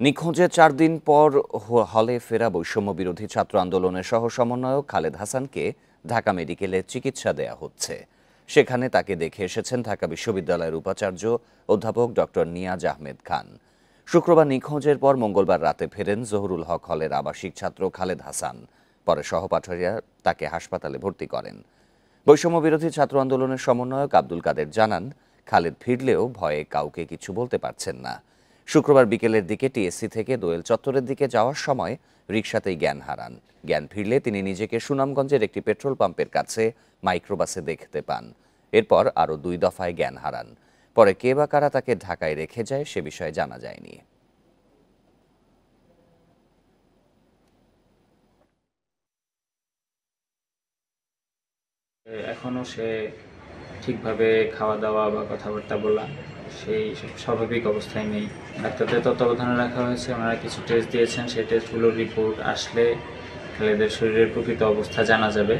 নিখোঁজের ৪ দিন পর হলে ফেরা বৈষম্য বিরোধী ছাত্র আন্দোলনের সহ সমন্বয়ক খালেদ হাসানকে ঢাকা মেডিকেলে চিকিৎসা দেয়া হচ্ছে। সেখানে তাকে দেখে এসেছেন ঢাকা বিশ্ববিদ্যালয়ের উপাচার্য অধ্যাপক ডক্টর নিয়াজ আহমেদ খান। শুক্রবার নিখোঁজের পর মঙ্গলবার রাতে ফেরেন জহুরুল হক হলের আবাসিক ছাত্র খালেদ হাসান। পরে সহপাঠীরা তাকে হাসপাতালে ভর্তি করেন। বৈষম্য বিরোধী ছাত্র আন্দোলনের সমন্বয়ক আব্দুল কাদের জানান, খালেদ ফিরলেও ভয়ে কাউকে কিছু বলতে পারছেন না। শুক্রবার বিকেলের দিকে টিএসসি থেকে দোয়েল চত্বরের দিকে যাওয়ার সময় রিকশাতেই জ্ঞান হারান। জ্ঞান ফিরলে তিনি নিজেকে সুনামগঞ্জের একটি পেট্রোল পাম্পের কাছে মাইক্রোবাসে দেখতে পান। এরপর আরও 2 দফায় জ্ঞান হারান। পরে কে বা কারা তাকে ঢাকায় রেখে যায় সে বিষয়ে জানা যায়নি। এখনো সে ঠিকভাবে খাওয়া দাওয়া বা কথাবার্তা বলা সেই স্বাভাবিক অবস্থায় নেই। ডাক্তারদের তত্ত্বাবধানে রাখা হয়েছে, ওনারা কিছু টেস্ট দিয়েছেন, সেই টেস্টগুলোর রিপোর্ট আসলে খালেদের শরীরের প্রকৃত অবস্থা জানা যাবে।